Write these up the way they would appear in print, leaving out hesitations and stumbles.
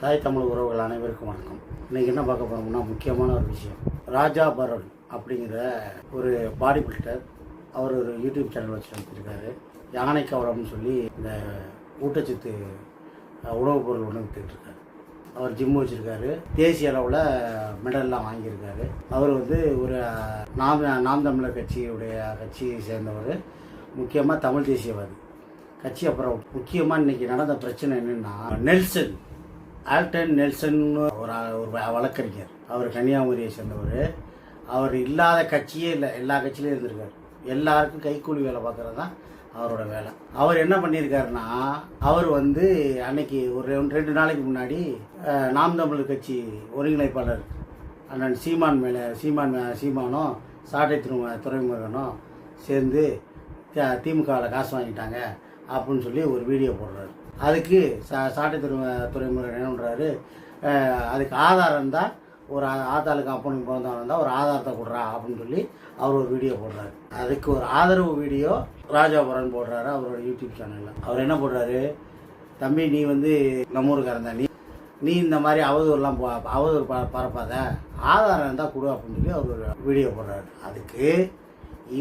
தாய் தமிழ் உறவுகள் அனைவருக்கும் வணக்கம். இன்றைக்கி என்ன பார்க்க போகிறோம்னா, முக்கியமான ஒரு விஷயம். ராஜா பரன் அப்படிங்கிற ஒரு பாடி பில்டர், அவர் ஒரு யூடியூப் சேனல் வச்சு வச்சுருக்காரு. யானை கவலம்னு சொல்லி இந்த ஊட்டச்சத்து உணவுப் பொருள் ஒன்று விற்றுக்கிட்டுருக்காரு. அவர் ஜிம் வச்சுருக்காரு. தேசிய அளவில் மெடல்லாம் வாங்கியிருக்காரு. அவர் ஒரு நாம் தமிழர் கட்சியை சேர்ந்தவர். முக்கியமாக தமிழ் தேசியவாதி கட்சி. அப்புறம் முக்கியமாக இன்றைக்கி நடந்த பிரச்சனை என்னென்னா, ஆல்டன் நெல்சன் ஒரு வழக்கறிஞர். அவர் கன்னியாகுமரியை சேர்ந்தவர். அவர் இல்லாத கட்சியே இல்லை, எல்லா கட்சியிலையும் இருந்திருக்கார். எல்லாருக்கும் கைக்கூலி வேலை பார்க்குறது தான் அவரோட வேலை. அவர் என்ன பண்ணியிருக்காருன்னா, அவர் அன்னைக்கு ஒரு 2 நாளைக்கு முன்னாடி நாம் தமிழர் கட்சி ஒருங்கிணைப்பாளர் அண்ணன் சீமானும் சாட்டை துறைமுருகனும் சேர்ந்து திமுகவில் காசு வாங்கிட்டாங்க அப்படின்னு சொல்லி ஒரு வீடியோ போடுறாரு. அதுக்கு சாட்டை துறைமுருகன் என்ன பண்ணுறாரு, அதுக்கு ஆதாரம் தான், ஒரு ஆத்தாளுக்கு அப்பனுக்கு பிறந்தவன் இருந்தால் ஒரு ஆதாரத்தை கொடுறா அப்படின்னு சொல்லி அவர் ஒரு வீடியோ போடுறாரு. அதுக்கு ஒரு ஆதரவு வீடியோ ராஜாபுரன் போடுறாரு அவரோட யூடியூப் சேனலில். அவர் என்ன போடுறாரு, தம்பி நீ நம்ம ஊருக்காரன் தான், நீ இந்த மாதிரி அவதூறு பரப்பாத, ஆதாரம் இருந்தால் கொடு அப்படின்னு சொல்லி அவர் ஒரு வீடியோ போடுறாரு. அதுக்கு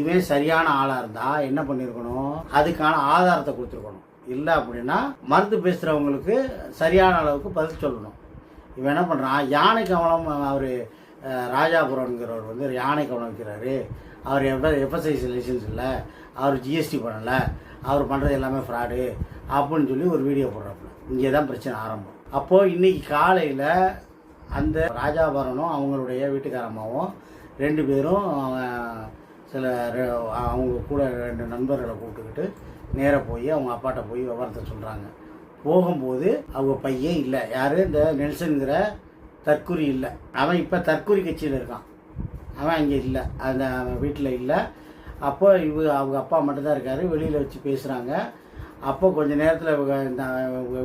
இவன் சரியான ஆளாக இருந்தால் என்ன பண்ணியிருக்கணும், அதுக்கான ஆதாரத்தை கொடுத்துருக்கணும். இல்லை அப்படின்னா மறுத்து பேசுகிறவங்களுக்கு சரியான அளவுக்கு பதில் சொல்லணும். இவன் என்ன பண்ணுறான், யானை கவனம். அவர் ராஜாபுரம்ங்கிறவர் யானை கவனம் வைக்கிறாரு. அவர் எஃப்எஸ்ஐசி லைசன்ஸ் இல்லை, அவர் ஜிஎஸ்டி பண்ணலை, அவர் பண்ணுறது எல்லாமே ஃப்ராடு அப்படின்னு சொல்லி ஒரு வீடியோ போடுறாப்புல. இங்கே தான் பிரச்சனை ஆரம்பம். அப்போது இன்றைக்கி காலையில் அந்த ராஜாபுரனும் அவங்களுடைய வீட்டுக்காரம்மாவும் 2 பேரும் அவங்க கூட 2 நண்பர்களை கூப்பிட்டுக்கிட்டு நேராக போய் அவங்க அப்பாட்ட போய் விவரத்தை சொல்கிறாங்க. போகும்போது அவங்க பையன் இல்லை, யார், இந்த நெல்சனுங்கிற தற்குறி இல்லை. அவன் இப்போ தற்குறி கட்சியில் இருக்கான். அவன் அங்கே இல்லை, அந்த வீட்டில் இல்லை. அப்போ அவங்க அப்பா மட்டும்தான் இருக்கார். வெளியில் வச்சு பேசுகிறாங்க. அப்போ கொஞ்சம் நேரத்தில் இந்த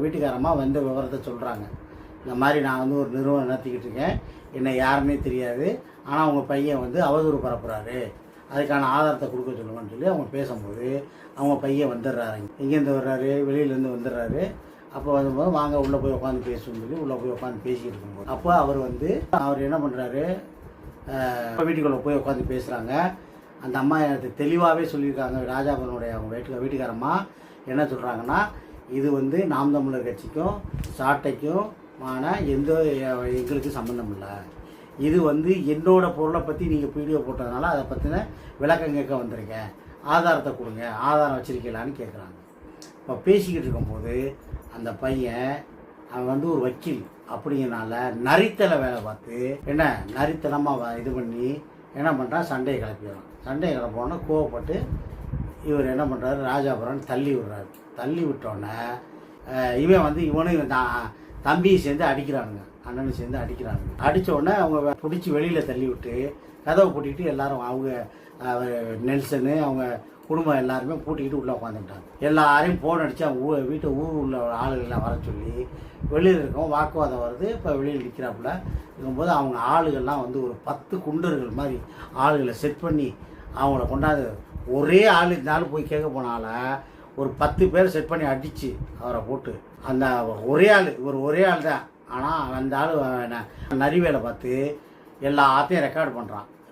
வீட்டுக்காரம்மா விவரத்தை சொல்கிறாங்க. இந்த மாதிரி நான் ஒரு நிறுவனம் நடத்திக்கிட்டு இருக்கேன், என்னை யாருன்னே தெரியாது, ஆனால் அவங்க பையன் அவதூறு பரப்புகிறாரு, அதுக்கான ஆதாரத்தை கொடுக்க சொல்லுங்கன்னு சொல்லி அவங்க பேசும்போது அவங்க பையன் வந்துடுறாரு. எங்கேருந்து வர்றாரு, வெளியிலேருந்து வந்துடுறாரு. அப்போ வரும்போது வாங்க உள்ளே போய் உட்காந்து பேசணும்னு சொல்லி உள்ளே போய் உட்காந்து பேசிக்கிட்டு இருக்கும்போது அப்போ அவர் என்ன பண்ணுறாரு, வீட்டுக்குள்ளே போய் உட்காந்து பேசுகிறாங்க. அந்த அம்மா எனக்கு தெளிவாகவே சொல்லியிருக்காங்க. ராஜாபுரனுடைய அவங்க வீட்டுக்காரம்மா என்ன சொல்கிறாங்கன்னா, இது நாம் தமிழர் கட்சிக்கும் சாட்டைக்கும் எங்களுக்கு சம்மந்தம் இல்லை, இது என்னோட பொருளை பற்றி நீங்கள் வீடியோ போட்டதுனால அதை பற்றின விளக்கம் கேட்க வந்திருக்கேன், ஆதாரத்தை கொடுங்க, ஆதாரம் வச்சுருக்கலான்னு கேட்குறாங்க. இப்போ பேசிக்கிட்டு இருக்கும்போது அந்த பையன் அவன் ஒரு வக்கீல் அப்படிங்கிறனால நரித்தலை வேலை பார்த்து என்ன நரித்தனமாக இது பண்ணி என்ன பண்ணுறான், சண்டையை கிளப்பிடுறான். சண்டையை கிளப்போன்னா கோவப்பட்டு இவர் என்ன பண்ணுறாரு, ராஜாபுரன் தள்ளி விடுறாரு. தள்ளி விட்டோன்னே இவன் இவனும் தம்பியை சேர்ந்து அடிக்கிறானுங்க, அண்ணனும் சேர்ந்து அடிக்கிறாங்க. அடித்த உடனே அவங்க பிடிச்சி வெளியில் தள்ளி விட்டு கதவை பூட்டிக்கிட்டு எல்லாரும் அவங்க நெல்சனு அவங்க குடும்பம் எல்லாருமே பூட்டிக்கிட்டு உள்ளே உட்காந்துட்டாங்க. எல்லாரையும் ஃபோன் அடித்து அவங்க ஊர் உள்ள ஆளுகள்லாம் வர சொல்லி வெளியில் இருக்கோம். வாக்குவாதம் வருது. இப்போ வெளியில் நிற்கிறாப்புல இருக்கும்போது அவங்க ஆளுகள்லாம் ஒரு 10 குண்டர்கள் மாதிரி ஆளுகளை செட் பண்ணி அவங்கள கொண்டாந்து ஒரே ஆள் இருந்தாலும் போய் கேட்க போனால ஒரு 10 பேர் செட் பண்ணி அடித்து அவரை போட்டு அந்த ஒரே ஆள் தான். ஆனால் அந்த ஆள் நரி வேலை பார்த்து எல்லாத்தையும்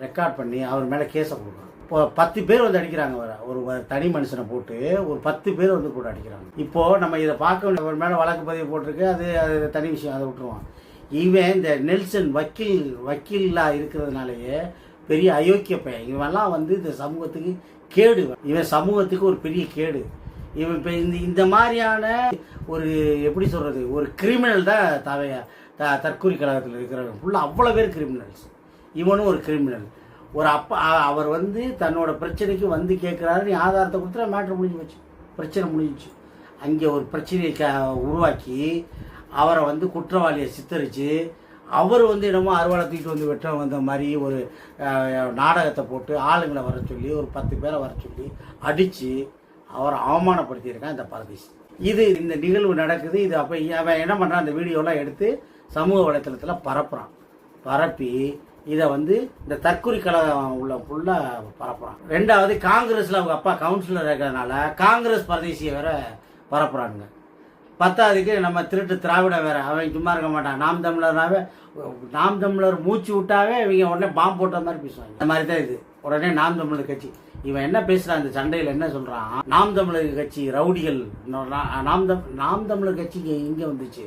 ரெக்கார்ட் பண்ணி அவர் மேலே கேஸை கொடுக்குறான். இப்போ 10 பேர் அடிக்கிறாங்க. ஒரு தனி மனுஷனை போட்டு ஒரு 10 பேர் போட்டு அடிக்கிறாங்க. இப்போது நம்ம இதை பார்க்க வேண்டிய, அவர் மேலே வழக்கு பதிவு போட்டிருக்கு, அது தனி விஷயம், அதை விட்டுருவான். இவன் இந்த நெல்சன் வக்கீலாக இருக்கிறதுனாலேயே பெரிய அயோக்கிய பையன். இவெல்லாம் இந்த சமூகத்துக்கு கேடு. இவன் சமூகத்துக்கு ஒரு பெரிய கேடு. இவன் இப்போ இந்த மாதிரியான ஒரு எப்படி சொல்கிறது, ஒரு கிரிமினல் தான் தற்கொலை கழகத்தில் இருக்கிறவங்க ஃபுல்லாக அவ்வளோ பேர் கிரிமினல்ஸ். இவனும் ஒரு கிரிமினல். ஒரு அப்பா அவர் தன்னோட பிரச்சனைக்கு கேட்குறாரு, நீ ஆதாரத்தை கொடுத்துட்டா மேட்ரு முடிஞ்சு போச்சு, பிரச்சனை முடிஞ்சிச்சு. அங்கே ஒரு பிரச்சனையை உருவாக்கி அவரை குற்றவாளியை சித்தரித்து அவர் என்னமோ அறுவாலை தூக்கிட்டு வெட்ட வந்த மாதிரி ஒரு நாடகத்தை போட்டு ஆளுங்களை வர சொல்லி ஒரு 10 பேரை வர சொல்லி அடித்து அவரை அவமானப்படுத்தியிருக்கான் இந்த பரதேசி. இந்த நிகழ்வு நடக்குது. இது அப்போ அவன் என்ன பண்ணுறான், அந்த வீடியோலாம் எடுத்து சமூக வலைத்தளத்தில் பரப்பி இதை இந்த தற்கொலை கழகம் உள்ள ஃபுல்லாக பரப்புறான். 2வது காங்கிரஸில் அவங்க அப்பா கவுன்சிலர் இருக்கிறதுனால காங்கிரஸ் பரதேசியை வேற பரப்புறாங்க. பத்தாவதுக்கு நம்ம திருட்டு திராவிட வேற, அவன் சும்மா இருக்க மாட்டான். நாம் தமிழர்னாவே, நாம் தமிழர் மூச்சு விட்டாவே இவங்க உடனே பாம்பு போட்ட மாதிரி பேசுவாங்க. இந்த மாதிரி தான் இது. உடனே நாம் தமிழர் கட்சி இவன் என்ன பேசுறான் இந்த சண்டையில், என்ன சொல்றான், நாம் தமிழர் கட்சி ரவுடிகள், நாம் தமிழர் கட்சிக்கு இங்கே வந்துச்சு.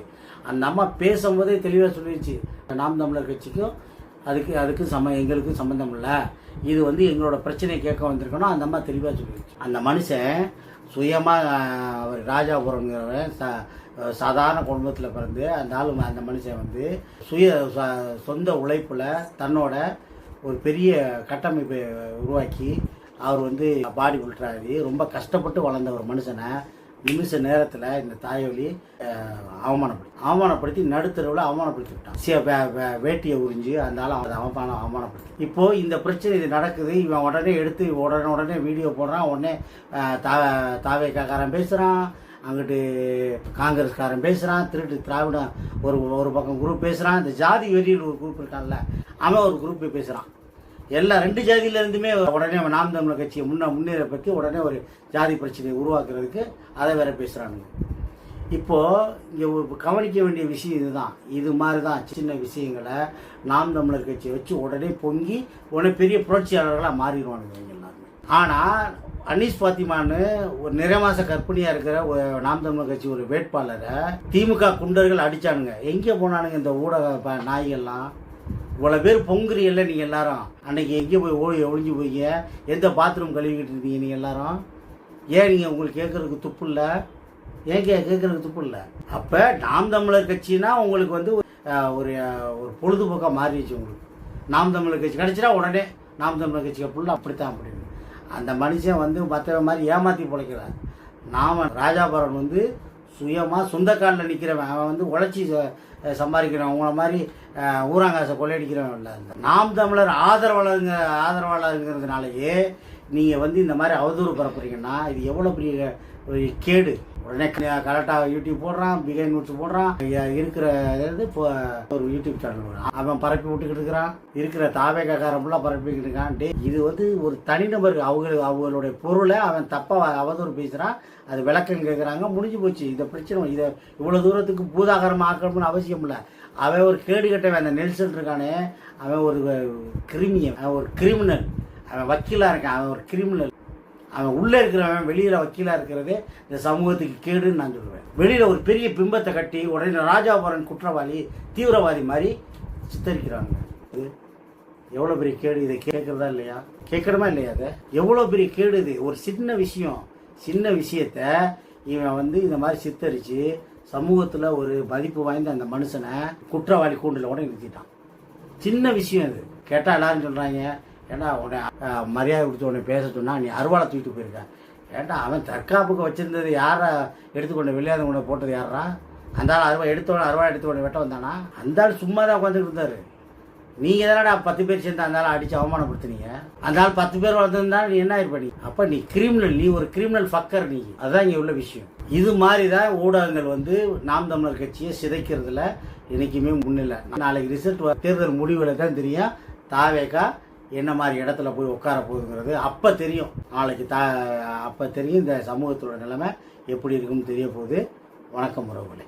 அந்த அம்மா பேசும்போதே தெளிவாக சொல்லிடுச்சு, நாம் தமிழர் கட்சிக்கும் அதுக்கு எங்களுக்கும் சம்மந்தம் இல்லை, இது வந்து எங்களோட பிரச்சனையை கேட்க வந்திருக்கணும். அந்த அம்மா தெளிவாக சொல்லிடுச்சு. அந்த மனுஷன் சுயமாக அவர் ராஜாபுரங்கிறவன் சாதாரண குடும்பத்தில் பிறந்து அந்த மனுஷன் வந்து சொந்த உழைப்பில் தன்னோட ஒரு பெரிய கட்டமைப்பை உருவாக்கி அவர் வந்து பாடி பில்டராகி ரொம்ப கஷ்டப்பட்டு வளர்ந்த ஒரு மனுஷனை நிமிஷ நேரத்தில் இந்த தாயொலி அவமானப்படுத்தி நடுத்தரவில் அவமானப்படுத்தி விட்டான். வேட்டியை உறிஞ்சி அந்த ஆள் அவமானப்படுத்தி. இப்போது இந்த பிரச்சனை இது நடக்குது. இவன் உடனே எடுத்து உடனே வீடியோ போடுறான். உடனே தாவேக்காரன் பேசுகிறான், அங்கிட்டு காங்கிரஸ்காரன் பேசுகிறான், திருட்டு திராவிடம் ஒரு பக்கம் குரூப் பேசுகிறான், இந்த ஜாதி வெறியில் ஒரு குரூப் இருக்கான்ல அவன் ஒரு குரூப் பேசுகிறான். எல்லா ரெண்டு ஜாதியிலேருந்துமே உடனே நாம் தமிழர் கட்சியை முன்னேற பற்றி உடனே ஒரு ஜாதி பிரச்சனையை உருவாக்குறதுக்கு அதை வேற பேசுகிறாங்க. இப்போது இங்கே கவனிக்க வேண்டிய விஷயம் இதுதான். இது மாதிரி தான் சின்ன விஷயங்களை நாம் தமிழர் கட்சியை வச்சு உடனே பொங்கி உடனே பெரிய புரட்சியாளர்களாக மாறிடுவானுங்க இவங்க எல்லாருமே. ஆனால் அனீஸ் பாத்திமான்னு ஒரு நிறைமாச கற்பிணியாக இருக்கிற நாம் தமிழர் கட்சி ஒரு வேட்பாளரை திமுக குண்டர்கள் அடித்தானுங்க. எங்கே போனானுங்க இந்த ஊடக நாய்கள்லாம்? இவ்வளோ பேர் பொங்குறீங்கல்ல நீங்கள் எல்லாரும், அன்னைக்கு எங்கே போய் ஒழிஞ்சு போய் எந்த பாத்ரூம் கழுவிக்கிட்டு இருந்தீங்க நீங்கள் எல்லாரும்? ஏன் நீங்கள் உங்களுக்கு கேட்குறதுக்கு துப்பு இல்லை? ஏன் கேட்குறதுக்கு துப்பு இல்லை? அப்போ நாம் தமிழர் கட்சினா உங்களுக்கு வந்து ஒரு ஒரு பொழுதுபோக்காக மாறிடுச்சு. உங்களுக்கு நாம் தமிழர் கட்சி கிடச்சினா உடனே நாம் தமிழர் கட்சியை ஃபுல்லாக அப்படித்தான் அப்படின்னு அந்த மனுஷன் வந்து மற்ற மாதிரி ஏமாற்றி பிழைக்கிறார். ராஜாபுரம் வந்து சுயமாக சொந்த காலில் நிற்கிறவன், அவன் வந்து உழைச்சி சம்பாதிக்கிறவன், அவங்கள மாதிரி ஊராங்காசை கொள்ளையடிக்கிறவன் இல்லை. நாம் தமிழர் ஆதரவாளருங்கிறதுனாலேயே நீங்கள் வந்து இந்த மாதிரி அவதூறு பரப்புறீங்கன்னா இது எவ்வளோ பெரிய ஒரு கேடு. உடனே கரெக்டாக யூடியூப் போடுறான், பிகை நோட்ஸ் போடுறான், இருக்கிற இப்போ ஒரு யூடியூப் சேனல் அவன் பரப்பி விட்டுக்கிட்டு இருக்கிறான், இருக்கிற தாவேக்காரன் ஃபுல்லாக பரப்பிக்கிட்டு இருக்கான். இது வந்து ஒரு தனிநபர் அவங்களுடைய பொருளை அவன் தப்பாக அவதூறு பேசுகிறான், அது விளக்கம் கேட்குறாங்க, முடிஞ்சு போச்சு. இந்த பிரச்சனை இதை இவ்வளோ தூரத்துக்கு பூதாகரமாக ஆக்கணும்னு அவசியம் இல்லை. அவன் ஒரு கேடு கட்டவன், அந்த நெல்சன் இருக்கானே அவன் ஒரு கிரிமியன், அவன் ஒரு கிரிமினல், அவன் வக்கீலாக இருக்கான், அவன் ஒரு கிரிமினல். அவன் உள்ளே இருக்கிறவன் வெளியில் வக்கீலாக இருக்கிறதே இந்த சமூகத்துக்கு கேடுன்னு நான் சொல்லுவேன். வெளியில் ஒரு பெரிய பிம்பத்தை கட்டி உடனே ராஜாபுரன் குற்றவாளி தீவிரவாதி மாதிரி சித்தரிக்கிறாங்க. இது எவ்வளோ பெரிய கேடு. இதை கேட்குறதா இல்லையா? கேட்கணுமா இல்லையா? அதை எவ்வளோ பெரிய கேடு இது. ஒரு சின்ன விஷயத்த இவன் வந்து இந்த மாதிரி சித்தரித்து சமூகத்தில் ஒரு மதிப்பு வாய்ந்த அந்த மனுஷனை குற்றவாளி கூண்டில் கூட நிறுத்திட்டான். சின்ன விஷயம் இது. கேட்டால் எல்லாரும் சொல்கிறாங்க, ஏன்னா உடனே மரியாதை கொடுத்து உடனே பேச சொன்னால் நீ அருவாளை தூக்கிட்டு போயிருக்க. ஏன்டா அவன் தற்காப்புக்கு வச்சுருந்தது யாரை எடுத்துக்கொண்டு வெளியாத கொண்டு போட்டது யாரா? அந்த ஆள் அருவாளை எடுத்து உடனே வெட்ட வந்தானா? அந்த ஆள் சும்மா தான் உட்காந்துட்டு இருந்தார். நீங்கள் தானடா 10 பேர் சேர்ந்து அந்த ஆள் அடித்து அவமானப்படுத்துனீங்க. அந்த ஆள் 10 பேர் வளர்ந்துருந்தா நீ என்ன ஆயிருப்படி? அப்போ நீ கிரிமினல், நீ ஒரு கிரிமினல் ஃபக்கர் நீ. அதுதான் இங்கே உள்ள விஷயம். இது மாதிரி தான் ஊடகங்கள் வந்து நாம் தமிழர் கட்சியை சிதைக்கிறதுல என்றைக்குமே முன்னில்லை. நாளைக்கு ரிசல்ட் தேர்தல் முடிவில் தான் தெரியும் தாவேக்கா என்ன மாதிரி இடத்துல போய் உட்கார போகுதுங்கிறது. அப்போ தெரியும், நாளைக்கு அப்போ தெரியும் இந்த சமூகத்தோட நிலைமை எப்படி இருக்குன்னு தெரிய போகுது. வணக்கம் உறவுகளே.